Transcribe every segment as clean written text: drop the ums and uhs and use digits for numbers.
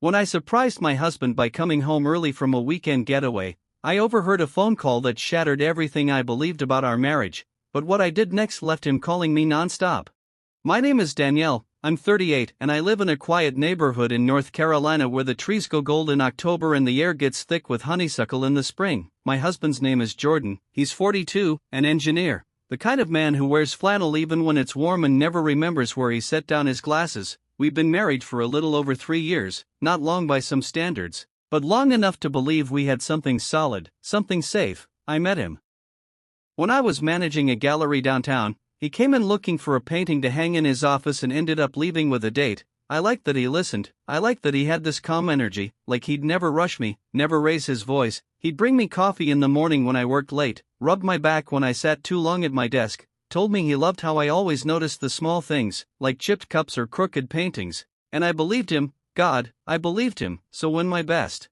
When I surprised my husband by coming home early from a weekend getaway, I overheard a phone call that shattered everything I believed about our marriage, but what I did next left him calling me nonstop. My name is Danielle, I'm 38 and I live in a quiet neighborhood in North Carolina where the trees go gold in October and the air gets thick with honeysuckle in the spring. My husband's name is Jordan, he's 42, an engineer. The kind of man who wears flannel even when it's warm and never remembers where he set down his glasses. We've been married for a little over 3 years, not long by some standards, but long enough to believe we had something solid, something safe. I met him when I was managing a gallery downtown. He came in looking for a painting to hang in his office and ended up leaving with a date. I liked that he listened, I liked that he had this calm energy, like he'd never rush me, never raise his voice. He'd bring me coffee in the morning when I worked late, rubbed my back when I sat too long at my desk, told me he loved how I always noticed the small things, like chipped cups or crooked paintings, and I believed him. God, I believed him. So when my best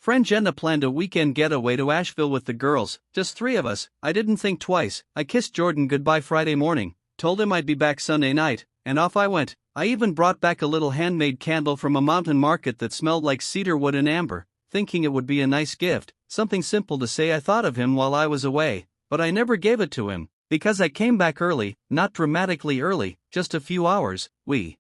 friend Jenna planned a weekend getaway to Asheville with the girls, just 3 of us, I didn't think twice. I kissed Jordan goodbye Friday morning, told him I'd be back Sunday night, and off I went. I even brought back a little handmade candle from a mountain market that smelled like cedar wood and amber, thinking it would be a nice gift, something simple to say I thought of him while I was away, but I never gave it to him, because I came back early, not dramatically early, just a few hours. We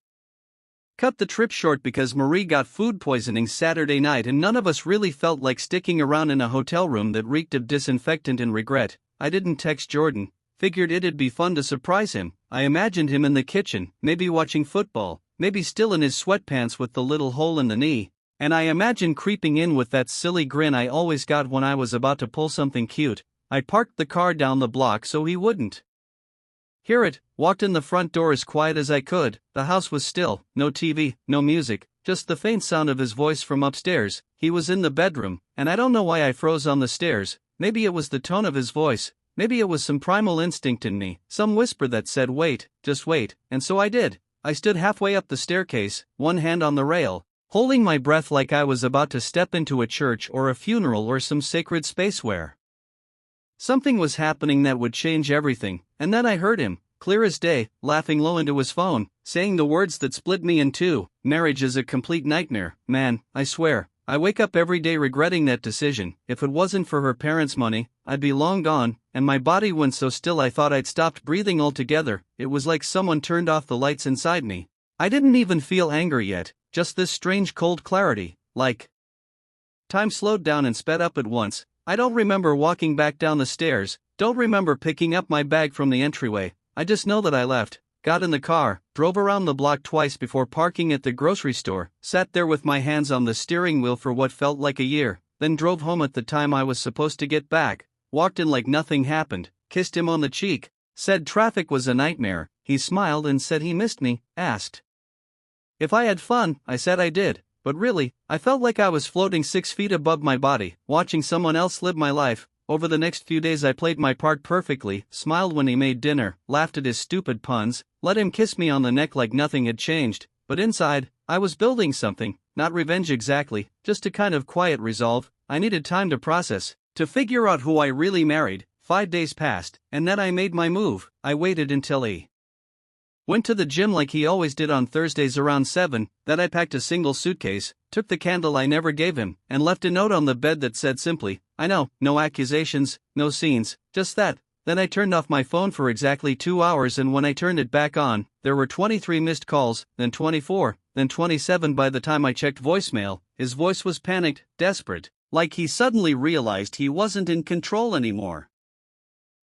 cut the trip short because Marie got food poisoning Saturday night and none of us really felt like sticking around in a hotel room that reeked of disinfectant and regret. I didn't text Jordan, figured it'd be fun to surprise him. I imagined him in the kitchen, maybe watching football, maybe still in his sweatpants with the little hole in the knee, and I imagined creeping in with that silly grin I always got when I was about to pull something cute. I parked the car down the block so he wouldn't hear it, walked in the front door as quiet as I could. The house was still, no TV, no music, just the faint sound of his voice from upstairs. He was in the bedroom, and I don't know why I froze on the stairs. Maybe it was the tone of his voice, maybe it was some primal instinct in me, some whisper that said wait, just wait, and so I did. I stood halfway up the staircase, one hand on the rail, holding my breath like I was about to step into a church or a funeral or some sacred space where something was happening that would change everything. And then I heard him, clear as day, laughing low into his phone, saying the words that split me in two. Marriage is a complete nightmare, man, I swear. I wake up every day regretting that decision. If it wasn't for her parents' money, I'd be long gone, and my body went so still I thought I'd stopped breathing altogether. It was like someone turned off the lights inside me. I didn't even feel anger yet, just this strange cold clarity, like time slowed down and sped up at once. I don't remember walking back down the stairs, don't remember picking up my bag from the entryway. I just know that I left, got in the car, drove around the block twice before parking at the grocery store, sat there with my hands on the steering wheel for what felt like a year, then drove home at the time I was supposed to get back, walked in like nothing happened, kissed him on the cheek, said traffic was a nightmare. He smiled and said he missed me, asked if I had fun. I said I did. But really, I felt like I was floating 6 feet above my body, watching someone else live my life. Over the next few days I played my part perfectly, smiled when he made dinner, laughed at his stupid puns, let him kiss me on the neck like nothing had changed, but inside, I was building something, not revenge exactly, just a kind of quiet resolve. I needed time to process, to figure out who I really married. 5 days passed, and then I made my move. I waited until he went to the gym like he always did on Thursdays around 7, then I packed a single suitcase, took the candle I never gave him, and left a note on the bed that said simply, I know, no accusations, no scenes, just that. Then I turned off my phone for exactly 2 hours, and when I turned it back on, there were 23 missed calls, then 24, then 27 by the time I checked voicemail. His voice was panicked, desperate, like he suddenly realized he wasn't in control anymore.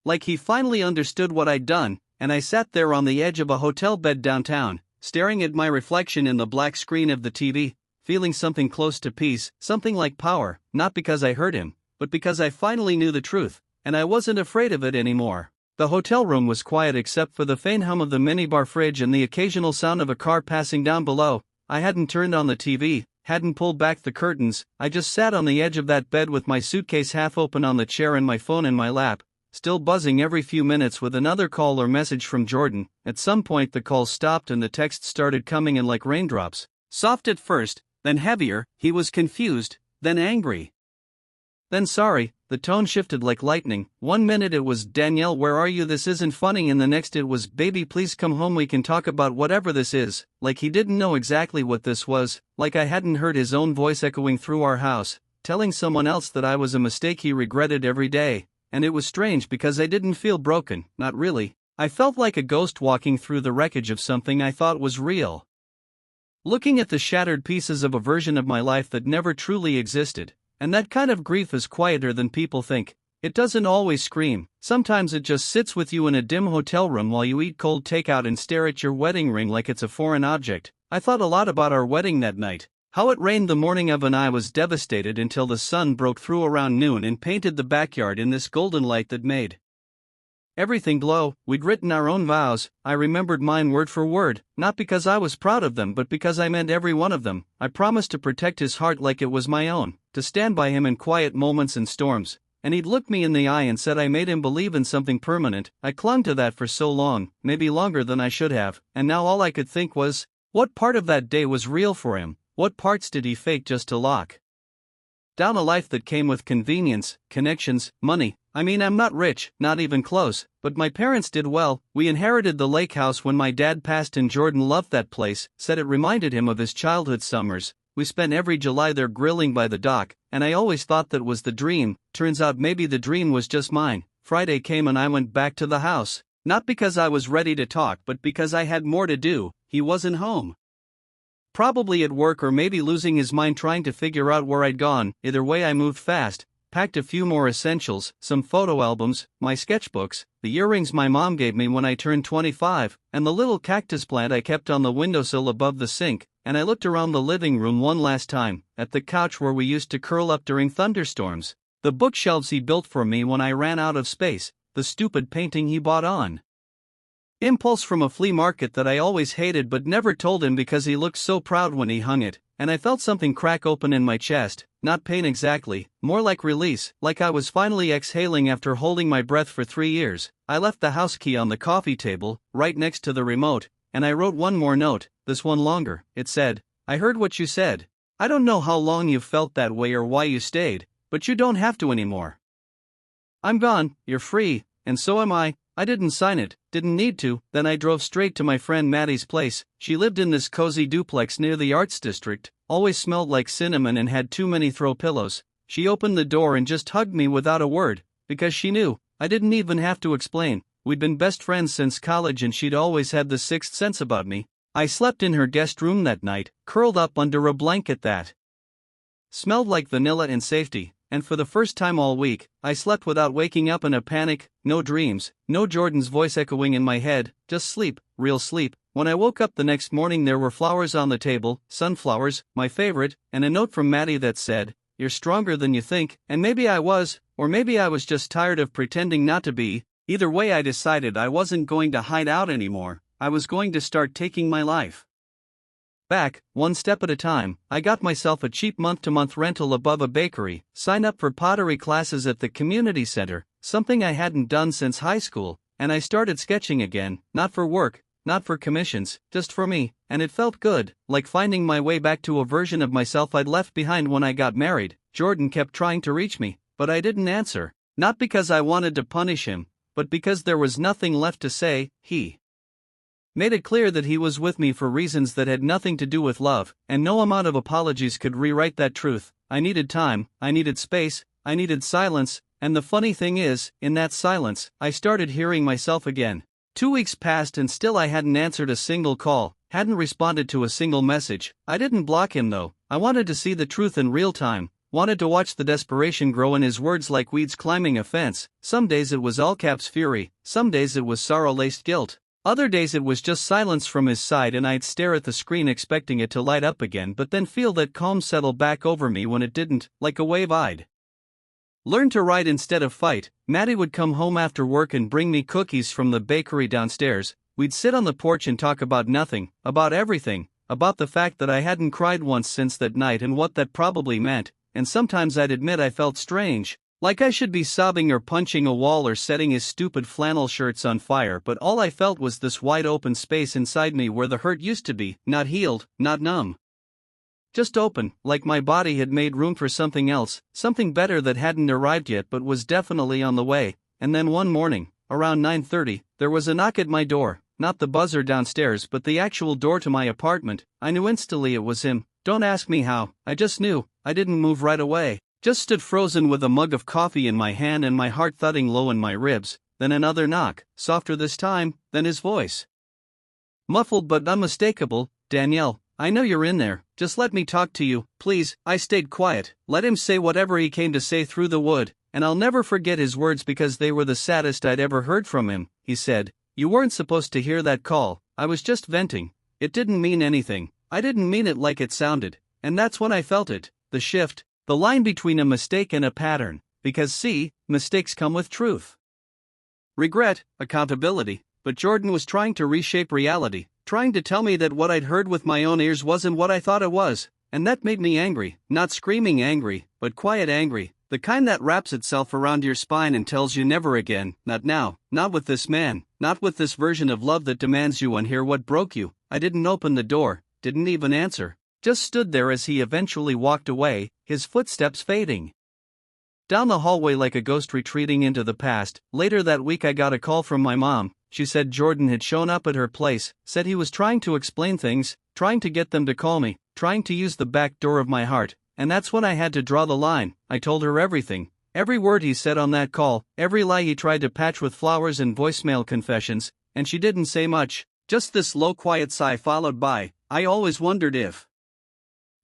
Like he finally understood what I'd done. And I sat there on the edge of a hotel bed downtown, staring at my reflection in the black screen of the TV, feeling something close to peace, something like power, not because I hurt him, but because I finally knew the truth, and I wasn't afraid of it anymore. The hotel room was quiet except for the faint hum of the minibar fridge and the occasional sound of a car passing down below. I hadn't turned on the TV, hadn't pulled back the curtains. I just sat on the edge of that bed with my suitcase half open on the chair and my phone in my lap, still buzzing every few minutes with another call or message from Jordan. At some point the calls stopped and the texts started coming in like raindrops. Soft at first, then heavier. He was confused, then angry, then sorry, the tone shifted like lightning. One minute it was, "Danielle, where are you? This isn't funny," and the next it was, "Baby, please come home, we can talk about whatever this is." Like he didn't know exactly what this was, like I hadn't heard his own voice echoing through our house, telling someone else that I was a mistake he regretted every day. And it was strange because I didn't feel broken, not really. I felt like a ghost walking through the wreckage of something I thought was real. Looking at the shattered pieces of a version of my life that never truly existed. And that kind of grief is quieter than people think. It doesn't always scream, sometimes it just sits with you in a dim hotel room while you eat cold takeout and stare at your wedding ring like it's a foreign object. I thought a lot about our wedding that night. How it rained the morning of and I was devastated until the sun broke through around noon and painted the backyard in this golden light that made everything glow. We'd written our own vows, I remembered mine word for word, not because I was proud of them but because I meant every one of them. I promised to protect his heart like it was my own, to stand by him in quiet moments and storms, and he'd looked me in the eye and said I made him believe in something permanent. I clung to that for so long, maybe longer than I should have, and now all I could think was, what part of that day was real for him? What parts did he fake just to lock down a life that came with convenience, connections, money? I mean, I'm not rich, not even close, but my parents did well. We inherited the lake house when my dad passed and Jordan loved that place, said it reminded him of his childhood summers. We spent every July there grilling by the dock, and I always thought that was the dream. Turns out maybe the dream was just mine. Friday came and I went back to the house, not because I was ready to talk but because I had more to do. He wasn't home. Probably at work or maybe losing his mind trying to figure out where I'd gone. Either way I moved fast, packed a few more essentials, some photo albums, my sketchbooks, the earrings my mom gave me when I turned 25, and the little cactus plant I kept on the windowsill above the sink, and I looked around the living room one last time, at the couch where we used to curl up during thunderstorms, the bookshelves he built for me when I ran out of space, the stupid painting he bought on impulse from a flea market that I always hated but never told him because he looked so proud when he hung it, and I felt something crack open in my chest, not pain exactly, more like release, like I was finally exhaling after holding my breath for 3 years. I left the house key on the coffee table, right next to the remote, and I wrote one more note, this one longer. It said, "I heard what you said. I don't know how long you've felt that way or why you stayed, but you don't have to anymore. I'm gone, you're free, and so am I." I didn't sign it, didn't need to. Then I drove straight to my friend Maddie's place. She lived in this cozy duplex near the Arts District, always smelled like cinnamon and had too many throw pillows. She opened the door and just hugged me without a word, because she knew, I didn't even have to explain. We'd been best friends since college and she'd always had the sixth sense about me. I slept in her guest room that night, curled up under a blanket that smelled like vanilla and safety. And for the first time all week, I slept without waking up in a panic, no dreams, no Jordan's voice echoing in my head, just sleep, real sleep. When I woke up the next morning there were flowers on the table, sunflowers, my favorite, and a note from Maddie that said, "You're stronger than you think," and maybe I was, or maybe I was just tired of pretending not to be. Either way I decided I wasn't going to hide out anymore, I was going to start taking my life back, one step at a time. I got myself a cheap month-to-month rental above a bakery, signed up for pottery classes at the community center, something I hadn't done since high school, and I started sketching again, not for work, not for commissions, just for me, and it felt good, like finding my way back to a version of myself I'd left behind when I got married. Jordan kept trying to reach me, but I didn't answer, not because I wanted to punish him, but because there was nothing left to say. He made it clear that he was with me for reasons that had nothing to do with love, and no amount of apologies could rewrite that truth. I needed time, I needed space, I needed silence, and the funny thing is, in that silence, I started hearing myself again. 2 weeks passed and still I hadn't answered a single call, hadn't responded to a single message. I didn't block him though. I wanted to see the truth in real time, wanted to watch the desperation grow in his words like weeds climbing a fence. Some days it was all caps fury, some days it was sorrow-laced guilt. Other days it was just silence from his side and I'd stare at the screen expecting it to light up again but then feel that calm settle back over me when it didn't, like a wave I'd learn to ride instead of fight. Maddie would come home after work and bring me cookies from the bakery downstairs. We'd sit on the porch and talk about nothing, about everything, about the fact that I hadn't cried once since that night and what that probably meant, and sometimes I'd admit I felt strange. Like I should be sobbing or punching a wall or setting his stupid flannel shirts on fire, but all I felt was this wide open space inside me where the hurt used to be, not healed, not numb. just open, like my body had made room for something else, something better that hadn't arrived yet but was definitely on the way. And then one morning, around 9:30, there was a knock at my door, not the buzzer downstairs but the actual door to my apartment. I knew instantly it was him. Don't ask me how, I just knew. I didn't move right away, just stood frozen with a mug of coffee in my hand and my heart thudding low in my ribs. Then another knock, softer this time, then his voice. Muffled but unmistakable. Danielle, I know you're in there, just let me talk to you, please. I stayed quiet, let him say whatever he came to say through the wood, and I'll never forget his words because they were the saddest I'd ever heard from him. He said, "You weren't supposed to hear that call, I was just venting. It didn't mean anything, I didn't mean it like it sounded." And that's when I felt it, the shift, the line between a mistake and a pattern, because see, mistakes come with truth. Regret, accountability, but Jordan was trying to reshape reality, trying to tell me that what I'd heard with my own ears wasn't what I thought it was, and that made me angry, not screaming angry, but quiet angry, the kind that wraps itself around your spine and tells you never again, not now, not with this man, not with this version of love that demands you unhear what broke you. I didn't open the door, didn't even answer, just stood there as he eventually walked away, his footsteps fading down the hallway like a ghost retreating into the past. Later that week I got a call from my mom. She said Jordan had shown up at her place, said he was trying to explain things, trying to get them to call me, trying to use the back door of my heart, and that's when I had to draw the line. I told her everything, every word he said on that call, every lie he tried to patch with flowers and voicemail confessions, and she didn't say much, just this low quiet sigh followed by, "I always wondered if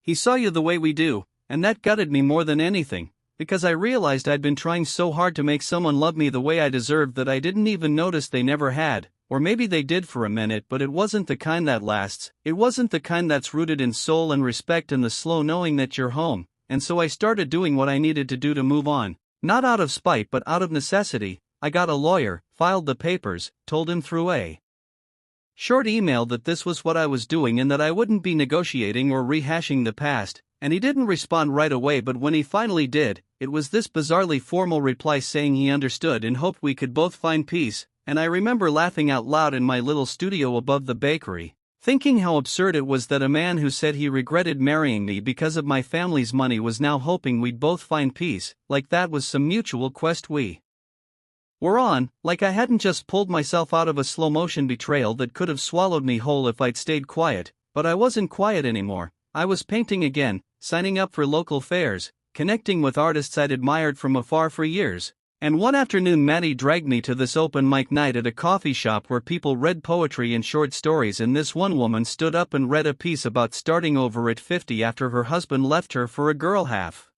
he saw you the way we do," and that gutted me more than anything. Because I realized I'd been trying so hard to make someone love me the way I deserved that I didn't even notice they never had, or maybe they did for a minute, but it wasn't the kind that lasts, it wasn't the kind that's rooted in soul and respect and the slow knowing that you're home, and so I started doing what I needed to do to move on, not out of spite but out of necessity. I got a lawyer, filed the papers, told him through a short email that this was what I was doing and that I wouldn't be negotiating or rehashing the past. And he didn't respond right away, but when he finally did, it was this bizarrely formal reply saying he understood and hoped we could both find peace. And I remember laughing out loud in my little studio above the bakery, thinking how absurd it was that a man who said he regretted marrying me because of my family's money was now hoping we'd both find peace, like that was some mutual quest we were on, like I hadn't just pulled myself out of a slow-motion betrayal that could have swallowed me whole if I'd stayed quiet. But I wasn't quiet anymore. I was painting again, signing up for local fairs, connecting with artists I'd admired from afar for years. And one afternoon Maddie dragged me to this open mic night at a coffee shop where people read poetry and short stories, and this one woman stood up and read a piece about starting over at 50 after her husband left her for a girl half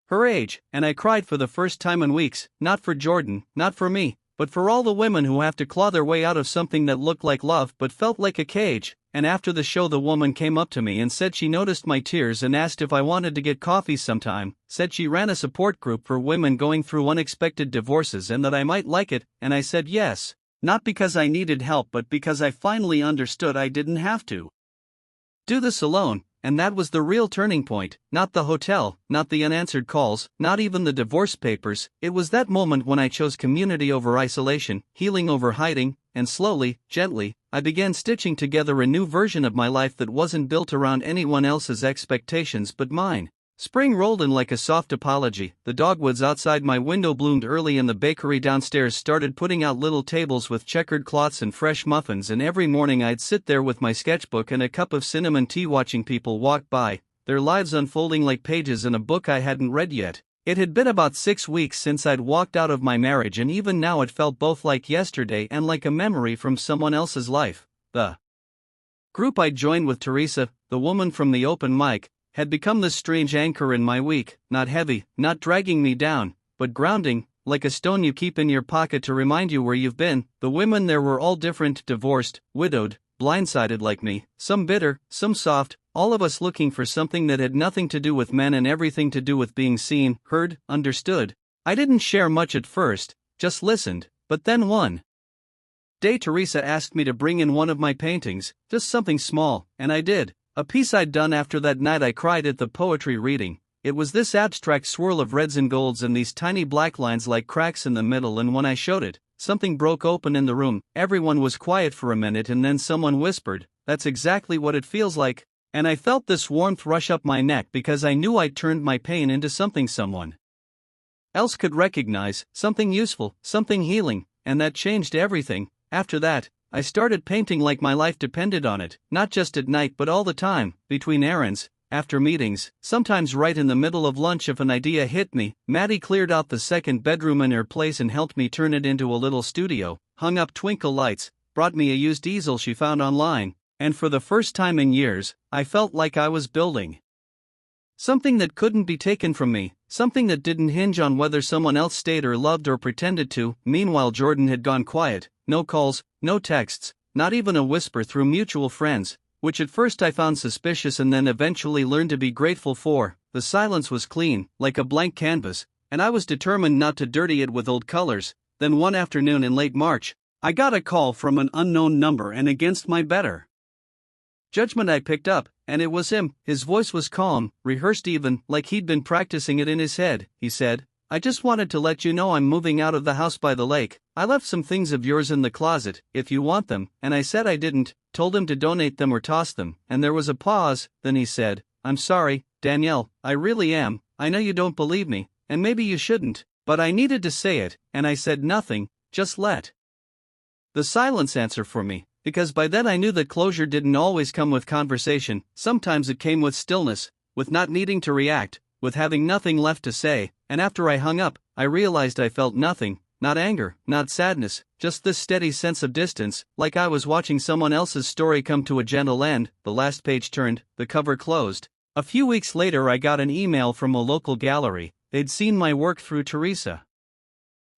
her age, and I cried for the first time in weeks, not for Jordan, not for me, but for all the women who have to claw their way out of something that looked like love but felt like a cage. And after the show the woman came up to me and said she noticed my tears and asked if I wanted to get coffee sometime, said she ran a support group for women going through unexpected divorces and that I might like it, and I said yes, not because I needed help but because I finally understood I didn't have to do this alone. And that was the real turning point, not the hotel, not the unanswered calls, not even the divorce papers. It was that moment when I chose community over isolation, healing over hiding, and slowly, gently, I began stitching together a new version of my life that wasn't built around anyone else's expectations but mine. Spring rolled in like a soft apology. The dogwoods outside my window bloomed early and the bakery downstairs started putting out little tables with checkered cloths and fresh muffins, and every morning I'd sit there with my sketchbook and a cup of cinnamon tea watching people walk by, their lives unfolding like pages in a book I hadn't read yet. It had been about 6 weeks since I'd walked out of my marriage, and even now it felt both like yesterday and like a memory from someone else's life. The group I'd joined with Teresa, the woman from the open mic, had become this strange anchor in my week, not heavy, not dragging me down, but grounding, like a stone you keep in your pocket to remind you where you've been. The women there were all different, divorced, widowed, blindsided like me, some bitter, some soft, all of us looking for something that had nothing to do with men and everything to do with being seen, heard, understood. I didn't share much at first, just listened, but then one day Teresa asked me to bring in one of my paintings, just something small, and I did. A piece I'd done after that night I cried at the poetry reading. It was this abstract swirl of reds and golds and these tiny black lines like cracks in the middle, and when I showed it, something broke open in the room. Everyone was quiet for a minute and then someone whispered, "That's exactly what it feels like." And I felt this warmth rush up my neck because I knew I'd turned my pain into something someone else could recognize, something useful, something healing, and that changed everything. After that, I started painting like my life depended on it, not just at night but all the time, between errands, after meetings, sometimes right in the middle of lunch if an idea hit me. Maddie cleared out the second bedroom in her place and helped me turn it into a little studio, hung up twinkle lights, brought me a used easel she found online, and for the first time in years, I felt like I was building something that couldn't be taken from me, something that didn't hinge on whether someone else stayed or loved or pretended to. Meanwhile, Jordan had gone quiet, no calls, no texts, not even a whisper through mutual friends, which at first I found suspicious and then eventually learned to be grateful for. The silence was clean, like a blank canvas, and I was determined not to dirty it with old colors. Then one afternoon in late March, I got a call from an unknown number, and against my better judgment I picked up, and it was him. His voice was calm, rehearsed even, like he'd been practicing it in his head. He said, "I just wanted to let you know I'm moving out of the house by the lake. I left some things of yours in the closet, if you want them," and I said I didn't, told him to donate them or toss them, and there was a pause. Then he said, "I'm sorry, Danielle, I really am. I know you don't believe me, and maybe you shouldn't, but I needed to say it," and I said nothing, just let the silence answer for me. Because by then I knew that closure didn't always come with conversation. Sometimes it came with stillness, with not needing to react, with having nothing left to say. And after I hung up, I realized I felt nothing, not anger, not sadness, just this steady sense of distance, like I was watching someone else's story come to a gentle end. The last page turned, the cover closed. A few weeks later I got an email from a local gallery. They'd seen my work through Teresa,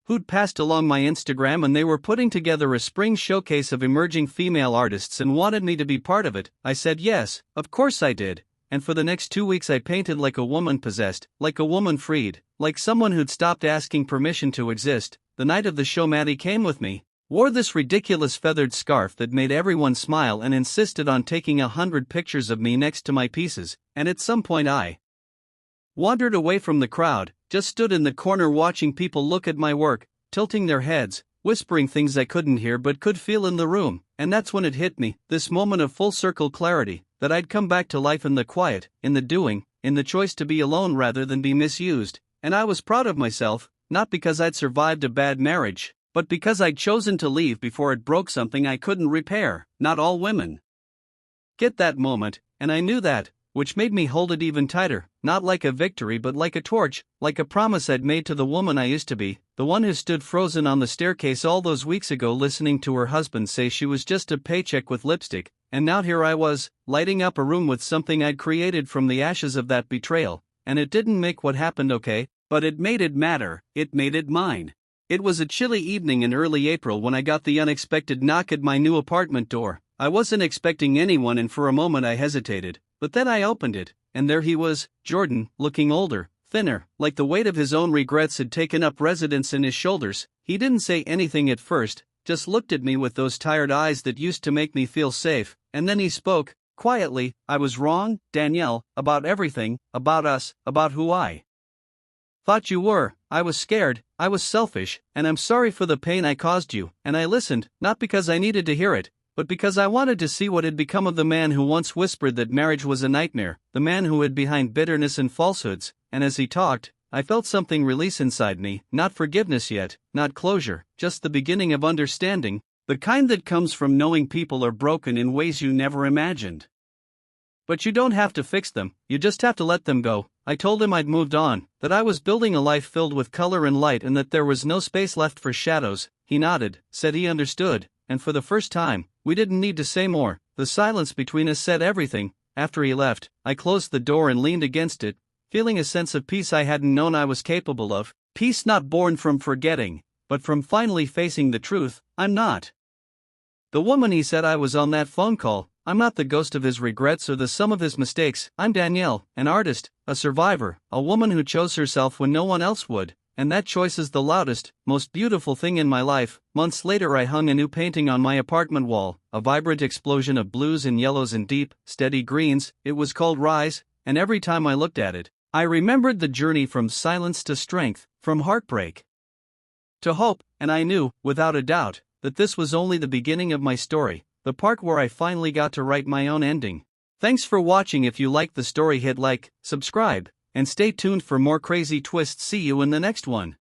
who'd passed along my Instagram, and they were putting together a spring showcase of emerging female artists and wanted me to be part of it. I said yes, of course I did, and for the next 2 weeks I painted like a woman possessed, like a woman freed, like someone who'd stopped asking permission to exist. The night of the show Maddie came with me, wore this ridiculous feathered scarf that made everyone smile, and insisted on taking 100 pictures of me next to my pieces, and at some point I wandered away from the crowd, just stood in the corner watching people look at my work, tilting their heads, whispering things I couldn't hear but could feel in the room. And that's when it hit me, this moment of full circle clarity, that I'd come back to life in the quiet, in the doing, in the choice to be alone rather than be misused. And I was proud of myself, not because I'd survived a bad marriage, but because I'd chosen to leave before it broke something I couldn't repair. Not all women get that moment, and I knew that, which made me hold it even tighter, not like a victory but like a torch, like a promise I'd made to the woman I used to be, the one who stood frozen on the staircase all those weeks ago listening to her husband say she was just a paycheck with lipstick. And now here I was, lighting up a room with something I'd created from the ashes of that betrayal, and it didn't make what happened okay, but it made it matter, it made it mine. It was a chilly evening in early April when I got the unexpected knock at my new apartment door. I wasn't expecting anyone, and for a moment I hesitated. But then I opened it, and there he was, Jordan, looking older, thinner, like the weight of his own regrets had taken up residence in his shoulders. He didn't say anything at first, just looked at me with those tired eyes that used to make me feel safe, and then he spoke, quietly. "I was wrong, Danielle, about everything, about us, about who I thought you were. I was scared, I was selfish, and I'm sorry for the pain I caused you." And I listened, not because I needed to hear it, but because I wanted to see what had become of the man who once whispered that marriage was a nightmare, the man who hid behind bitterness and falsehoods. And as he talked, I felt something release inside me, not forgiveness yet, not closure, just the beginning of understanding, the kind that comes from knowing people are broken in ways you never imagined. But you don't have to fix them, you just have to let them go. I told him I'd moved on, that I was building a life filled with color and light, and that there was no space left for shadows. He nodded, said he understood, and for the first time, we didn't need to say more. The silence between us said everything. After he left, I closed the door and leaned against it, feeling a sense of peace I hadn't known I was capable of, peace not born from forgetting, but from finally facing the truth. I'm not the woman he said I was on that phone call. I'm not the ghost of his regrets or the sum of his mistakes. I'm Danielle, an artist, a survivor, a woman who chose herself when no one else would. And that choice is the loudest, most beautiful thing in my life. Months later I hung a new painting on my apartment wall, a vibrant explosion of blues and yellows and deep, steady greens. It was called Rise, and every time I looked at it, I remembered the journey from silence to strength, from heartbreak to hope, and I knew, without a doubt, that this was only the beginning of my story, the part where I finally got to write my own ending. Thanks for watching. If you liked the story, hit like, subscribe, and stay tuned for more crazy twists. See you in the next one.